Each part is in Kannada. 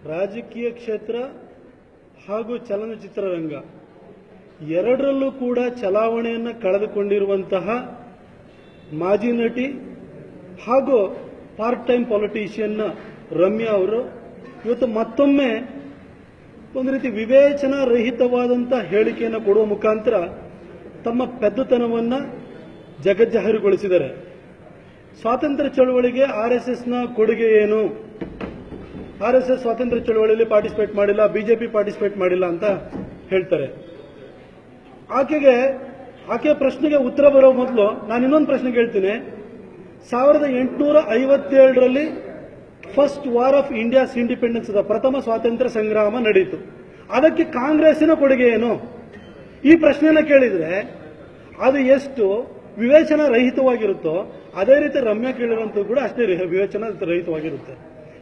ರಾಜಕೀಯ ಕ್ಷೇತ್ರ ಹಾಗೂ ಚಲನಚಿತ್ರರಂಗ ಎರಡರಲ್ಲೂ ಕೂಡ ಚಲಾವಣೆಯನ್ನು ಕಳೆದುಕೊಂಡಿರುವಂತಹ ಮಾಜಿ ನಟಿ ಹಾಗೂ ಪಾರ್ಟ್ ಟೈಮ್ ಪೊಲಿಟಿಷಿಯನ್ ರಮ್ಯಾ ಅವರು ಇವತ್ತು ಮತ್ತೊಮ್ಮೆ ಒಂದು ರೀತಿ ವಿವೇಚನಾ ರಹಿತವಾದಂತಹ ಹೇಳಿಕೆಯನ್ನು ಕೊಡುವ ಮುಖಾಂತರ ತಮ್ಮ ಪೆದ್ದುತನವನ್ನು ಜಗಜ್ಜಾಹೀರುಗೊಳಿಸಿದ್ದಾರೆ. ಸ್ವಾತಂತ್ರ್ಯ ಚಳವಳಿಗೆ ಆರ್ಎಸ್ಎಸ್ನ ಕೊಡುಗೆ ಏನು? ಆರ್ಎಸ್ಎಸ್ ಸ್ವಾತಂತ್ರ್ಯ ಚಳವಳಿಯಲ್ಲಿ ಪಾರ್ಟಿಸಿಪೇಟ್ ಮಾಡಿಲ್ಲ, ಬಿಜೆಪಿ ಪಾರ್ಟಿಸಿಪೇಟ್ ಮಾಡಿಲ್ಲ ಅಂತ ಹೇಳ್ತಾರೆ. ಆಕೆಯ ಪ್ರಶ್ನೆಗೆ ಉತ್ತರ ಬರೋ ಮೊದಲು ನಾನು ಇನ್ನೊಂದು ಪ್ರಶ್ನೆ ಕೇಳ್ತೀನಿ. 1857ರಲ್ಲಿ first war of India's independence, ಪ್ರಥಮ ಸ್ವಾತಂತ್ರ್ಯ ಸಂಗ್ರಾಮ ನಡೆಯಿತು. ಅದಕ್ಕೆ ಕಾಂಗ್ರೆಸ್ಸಿನ ಕೊಡುಗೆ ಏನು? ಈ ಪ್ರಶ್ನೆನ ಕೇಳಿದ್ರೆ ಅದು ಎಷ್ಟು ವಿವೇಚನಾ ರಹಿತವಾಗಿರುತ್ತೋ ಅದೇ ರೀತಿ ರಮ್ಯಾ ಕೇಳಿರೋಂಥದ್ದು ಕೂಡ ಅಷ್ಟೇ ವಿವೇಚನಾ ರಹಿತವಾಗಿರುತ್ತೆ.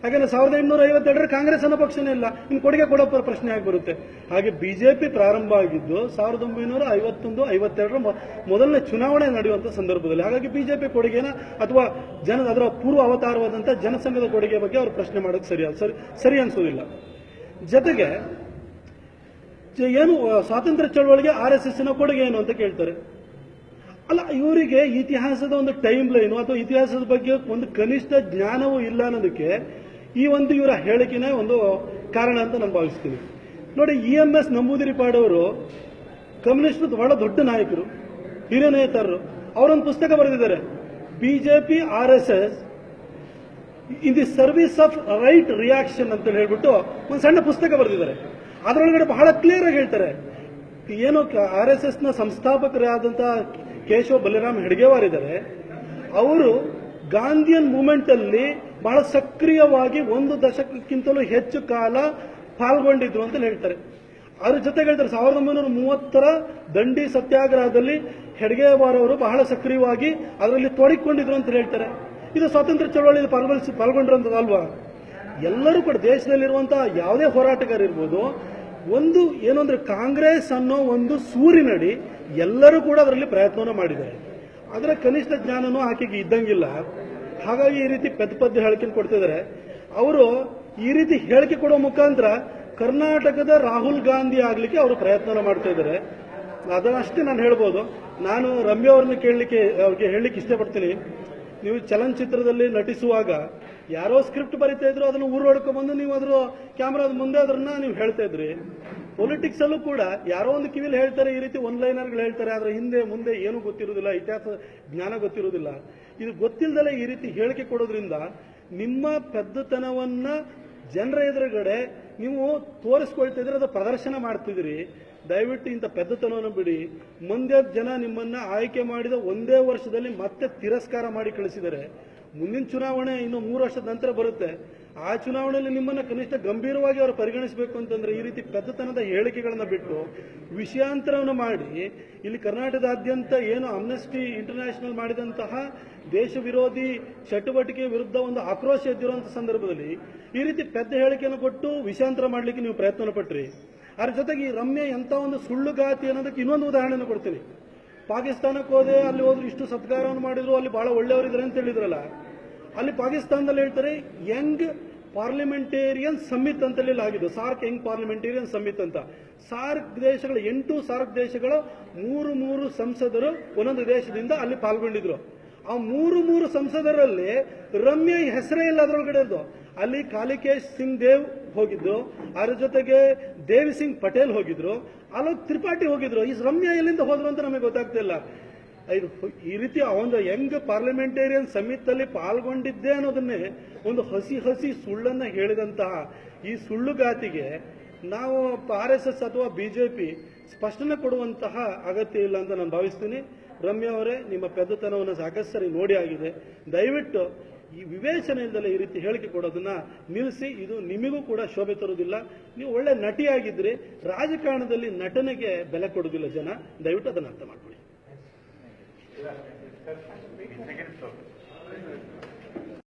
ಯಾಕಂದ್ರೆ 1857 ಕಾಂಗ್ರೆಸ್ ಅನ್ನೋ ಪಕ್ಷನೇ ಇಲ್ಲ, ಇನ್ನು ಕೊಡುಗೆ ಕೊಡೋ ಪ್ರಶ್ನೆ ಆಗಿ ಬರುತ್ತೆ. ಹಾಗೆ ಬಿಜೆಪಿ ಪ್ರಾರಂಭ ಆಗಿದ್ದು 1951-52 ಮೊದಲನೇ ಚುನಾವಣೆ ನಡೆಯುವಂತ ಸಂದರ್ಭದಲ್ಲಿ. ಹಾಗಾಗಿ ಬಿಜೆಪಿ ಕೊಡುಗೆನ ಅಥವಾ ಅದರ ಪೂರ್ವ ಅವತಾರವಾದಂತಹ ಜನಸಂಘದ ಕೊಡುಗೆ ಬಗ್ಗೆ ಅವರು ಪ್ರಶ್ನೆ ಮಾಡೋದು ಸರಿ ಅನ್ಸೋದಿಲ್ಲ. ಜೊತೆಗೆ ಏನು ಸ್ವಾತಂತ್ರ್ಯ ಚಳವಳಿಗೆ ಆರ್ಎಸ್ಎಸ್ನ ಕೊಡುಗೆ ಏನು ಅಂತ ಕೇಳ್ತಾರೆ. ಅಲ್ಲ, ಇವರಿಗೆ ಇತಿಹಾಸದ ಒಂದು ಟೈಮ್ ಲೈನು ಅಥವಾ ಇತಿಹಾಸದ ಬಗ್ಗೆ ಒಂದು ಕನಿಷ್ಠ ಜ್ಞಾನವೂ ಇಲ್ಲ ಅನ್ನೋದಕ್ಕೆ ಈ ಒಂದು ಇವರ ಹೇಳಿಕೆನೇ ಒಂದು ಕಾರಣ ಅಂತ ನಾನು ಭಾವಿಸ್ತೀನಿ. ನೋಡಿ, EMS ನಂಬೂದಿರಿಪಾಡ್ ಅವರು ಕಮ್ಯುನಿಸ್ಟ್ ಬಹಳ ದೊಡ್ಡ ನಾಯಕರು, ಹಿರಿಯ ನೇತಾರರು. ಅವರೊಂದು ಪುಸ್ತಕ ಬರೆದಿದ್ದಾರೆ, BJP RSS in the service of right reaction ಅಂತ ಹೇಳ್ಬಿಟ್ಟು ಒಂದು ಸಣ್ಣ ಪುಸ್ತಕ ಬರೆದಿದ್ದಾರೆ. ಅದರೊಳಗಡೆ ಬಹಳ ಕ್ಲಿಯರ್ ಆಗಿ ಹೇಳ್ತಾರೆ, ಏನು RSSನ ಸಂಸ್ಥಾಪಕರಾದಂತಹ ಕೇಶವ ಬಲಿರಾಮ್ ಹೆಡ್ಗೇವಾರ್ ಇದ್ದಾರೆ, ಅವರು ಗಾಂಧಿಯನ್ ಮೂವ್ಮೆಂಟ್ ಅಲ್ಲಿ ಬಹಳ ಸಕ್ರಿಯವಾಗಿ 1 ದಶಕಕ್ಕಿಂತಲೂ ಹೆಚ್ಚು ಕಾಲ ಪಾಲ್ಗೊಂಡಿದ್ರು ಅಂತ ಹೇಳ್ತಾರೆ. ಅದ್ರ ಜೊತೆಗೆ ಹೇಳ್ತಾರೆ 1930ರ ದಂಡಿ ಸತ್ಯಾಗ್ರಹದಲ್ಲಿ ಹೆಡ್ಗೇವಾರ್ ಅವರು ಬಹಳ ಸಕ್ರಿಯವಾಗಿ ಅದರಲ್ಲಿ ತೊಡಗಿಕೊಂಡಿದ್ರು ಅಂತ ಹೇಳ್ತಾರೆ. ಇದು ಸ್ವಾತಂತ್ರ್ಯ ಚಳವಳಿಯಲ್ಲಿ ಪಾಲ್ಗೊಂಡಿರೋಂಥದ್ದಲ್ವಾ? ಎಲ್ಲರೂ ಕೂಡ ದೇಶದಲ್ಲಿರುವಂತಹ ಯಾವುದೇ ಹೋರಾಟಗಾರ ಇರ್ಬೋದು, ಒಂದು ಏನು ಅಂದ್ರೆ ಕಾಂಗ್ರೆಸ್ ಅನ್ನೋ ಒಂದು ಸೂರಿನಡಿ ಎಲ್ಲರೂ ಕೂಡ ಅದರಲ್ಲಿ ಪ್ರಯತ್ನವನ್ನು ಮಾಡಿದ್ದಾರೆ. ಅದರ ಕನಿಷ್ಠ ಜ್ಞಾನನೂ ಆಕೆಗೆ ಇದ್ದಂಗಿಲ್ಲ. ಹಾಗಾಗಿ ಈ ರೀತಿ ಪೆದ್ದ ಹೇಳಿಕೆ ಕೊಡ್ತಿದ್ದಾರೆ. ಅವರು ಈ ರೀತಿ ಹೇಳಿಕೆ ಕೊಡೋ ಮುಖಾಂತರ ಕರ್ನಾಟಕದ ರಾಹುಲ್ ಗಾಂಧಿ ಆಗ್ಲಿಕ್ಕೆ ಅವರು ಪ್ರಯತ್ನ ಮಾಡ್ತಾ ಇದ್ದಾರೆ. ಅದನ್ನಷ್ಟೇ ನಾನು ಹೇಳ್ಬೋದು. ನಾನು ರಮ್ಯಾ ಅವ್ರನ್ನ ಅವ್ರಿಗೆ ಹೇಳಲಿಕ್ಕೆ ಇಷ್ಟಪಡ್ತೀನಿ, ನೀವು ಚಲನಚಿತ್ರದಲ್ಲಿ ನಟಿಸುವಾಗ ಯಾರೋ ಸ್ಕ್ರಿಪ್ಟ್ ಬರೀತಾ ಇದ್ರು, ಅದನ್ನು ಊರೊಡ್ಕೊಂಡ್ಬಂದು ನೀವು ಅದ್ರ ಕ್ಯಾಮ್ರಾದ ಮುಂದೆ ಅದನ್ನ ನೀವು ಹೇಳ್ತಾ ಇದ್ರಿ. ಪೊಲಿಟಿಕ್ಸ್ ಅಲ್ಲೂ ಕೂಡ ಯಾರೋ ಒಂದು ಕಿವಿಲಿ ಹೇಳ್ತಾರೆ, ಈ ರೀತಿ ಒನ್ ಲೈನರ್ಗಳು ಹೇಳ್ತಾರೆ, ಆದ್ರೆ ಹಿಂದೆ ಮುಂದೆ ಏನೂ ಗೊತ್ತಿರುವುದಿಲ್ಲ, ಇತಿಹಾಸ ಜ್ಞಾನ ಗೊತ್ತಿರುವುದಿಲ್ಲ. ಇದು ಗೊತ್ತಿಲ್ಲದಲೇ ಈ ರೀತಿ ಹೇಳಿಕೆ ಕೊಡೋದ್ರಿಂದ ನಿಮ್ಮ ಪೆದ್ದುತನವನ್ನ ಜನರ ಎದುರುಗಡೆ ನೀವು ತೋರಿಸ್ಕೊಳ್ತಾ ಇದ್ರೆ ಅದು ಪ್ರದರ್ಶನ ಮಾಡ್ತಿದ್ರಿ. ದಯವಿಟ್ಟು ಇಂಥ ಪೆದ್ದುತನವನ್ನು ಬಿಡಿ. ಮುಂದೆ ಜನ ನಿಮ್ಮನ್ನ ಆಯ್ಕೆ ಮಾಡಿದ ಒಂದೇ ವರ್ಷದಲ್ಲಿ ಮತ್ತೆ ತಿರಸ್ಕಾರ ಮಾಡಿ ಕಳಿಸಿದ್ದಾರೆ. ಮುಂದಿನ ಚುನಾವಣೆ ಇನ್ನು 3 ವರ್ಷದ ನಂತರ ಬರುತ್ತೆ. ಆ ಚುನಾವಣೆಯಲ್ಲಿ ನಿಮ್ಮನ್ನ ಕನಿಷ್ಠ ಗಂಭೀರವಾಗಿ ಅವರು ಪರಿಗಣಿಸಬೇಕು ಅಂತಂದ್ರೆ ಈ ರೀತಿ ಪೆದ್ದುತನದ ಹೇಳಿಕೆಗಳನ್ನ ಬಿಟ್ಟು ವಿಷಯಾಂತರವನ್ನು ಮಾಡಿ ಇಲ್ಲಿ ಕರ್ನಾಟಕದಾದ್ಯಂತ ಏನು ಅಮ್ನೆಸ್ಟಿ ಇಂಟರ್ನ್ಯಾಷನಲ್ ಮಾಡಿದಂತಹ ದೇಶ ವಿರೋಧಿ ಚಟುವಟಿಕೆ ವಿರುದ್ಧ ಒಂದು ಆಕ್ರೋಶ ಎದ್ದಿರುವಂತಹ ಸಂದರ್ಭದಲ್ಲಿ ಈ ರೀತಿ ಪೆದ್ದ ಹೇಳಿಕೆಯನ್ನು ಕೊಟ್ಟು ವಿಷಯಾಂತರ ಮಾಡಲಿಕ್ಕೆ ನೀವು ಪ್ರಯತ್ನ ಪಟ್ರಿ. ಅದ್ರ ಜೊತೆಗೆ ಈ ರಮ್ಯಾ ಎಂತ ಒಂದು ಸುಳ್ಳುಗಾತಿ ಅನ್ನೋದಕ್ಕೆ ಇನ್ನೊಂದು ಉದಾಹರಣೆಯನ್ನು ಕೊಡ್ತೀನಿ. ಪಾಕಿಸ್ತಾನಕ್ಕೆ ಹೋದೆ, ಅಲ್ಲಿ ಹೋದ್ರು ಇಷ್ಟು ಸತ್ಕಾರವನ್ನು ಮಾಡಿದ್ರು, ಅಲ್ಲಿ ಬಹಳ ಒಳ್ಳೆಯವರಿದ್ದಾರೆ ಅಂತ ಹೇಳಿದ್ರಲ್ಲ, ಅಲ್ಲಿ ಪಾಕಿಸ್ತಾನದಲ್ಲಿ ಹೇಳ್ತಾರೆ ಯಂಗ್ ಪಾರ್ಲಿಮೆಂಟೇರಿಯನ್ ಸಮಿಟ್ ಅಂತಲ್ಲಿ ಆಗಿದ್ದು, ಸಾರ್ಕ್ ಯಂಗ್ ಪಾರ್ಲಿಮೆಂಟೇರಿಯನ್ ಸಮಿಟ್ ಅಂತ. ಸಾರ್ಕ್ ದೇಶಗಳ 8 ಸಾರ್ಕ್ ದೇಶಗಳ 3 ಸಂಸದರು ಒಂದೊಂದು ದೇಶದಿಂದ ಅಲ್ಲಿ ಪಾಲ್ಗೊಂಡಿದ್ರು. ಆ 3 ಸಂಸದರಲ್ಲಿ ರಮ್ಯಾ ಹೆಸರೇ ಇಲ್ಲ ಅದರೊಳಗಡೆ ಇದ್ದು. ಅಲ್ಲಿ ಕಾಲಿಕೇಶ್ ಸಿಂಗ್ ದೇವ್ ಹೋಗಿದ್ರು, ಅದರ ಜೊತೆಗೆ ದೇವಿ ಸಿಂಗ್ ಪಟೇಲ್ ಹೋಗಿದ್ರು, ಅಲೋಕ್ ತ್ರಿಪಾಠಿ ಹೋಗಿದ್ರು. ಈ ರಮ್ಯಾ ಎಲ್ಲಿಂದ ಹೋದ್ರು ಅಂತ ನಮಗೆ ಗೊತ್ತಾಗ್ತಾ ಇಲ್ಲ. ಈ ರೀತಿ ಒಂದು ಯಂಗ್ ಪಾರ್ಲಿಮೆಂಟೇರಿಯನ್ ಸಮಿತ್ ಅಲ್ಲಿ ಪಾಲ್ಗೊಂಡಿದ್ದೆ ಅನ್ನೋದನ್ನೇ ಒಂದು ಹಸಿ ಸುಳ್ಳನ್ನ ಹೇಳಿದಂತಹ ಈ ಸುಳ್ಳುಗಾತಿಗೆ ನಾವು RSS ಅಥವಾ ಬಿಜೆಪಿ ಸ್ಪಷ್ಟನೆ ಕೊಡುವಂತಹ ಅಗತ್ಯ ಇಲ್ಲ ಅಂತ ನಾನು ಭಾವಿಸ್ತೀನಿ. ರಮ್ಯಾ ಅವರೇ, ನಿಮ್ಮ ಪೆದ್ದುತನವನ್ನು ಸಾಕಷ್ಟು ಸರಿ ನೋಡಿ ಆಗಿದೆ. ದಯವಿಟ್ಟು ಈ ವಿವೇಚನೆಯಿಂದಲೇ ಈ ರೀತಿ ಹೇಳಿಕೆ ಕೊಡೋದನ್ನ ನಿಲ್ಲಿಸಿ. ಇದು ನಿಮಗೂ ಕೂಡ ಶೋಭೆ ತರುವುದಿಲ್ಲ. ನೀವು ಒಳ್ಳೆ ನಟಿಯಾಗಿದ್ರೆ ರಾಜಕಾರಣದಲ್ಲಿ ನಟನೆಗೆ ಬೆಲೆ ಕೊಡುವುದಿಲ್ಲ ಜನ. ದಯವಿಟ್ಟು ಅದನ್ನು ಅರ್ಥ ಮಾಡ್ಕೊಳ್ಳಿ.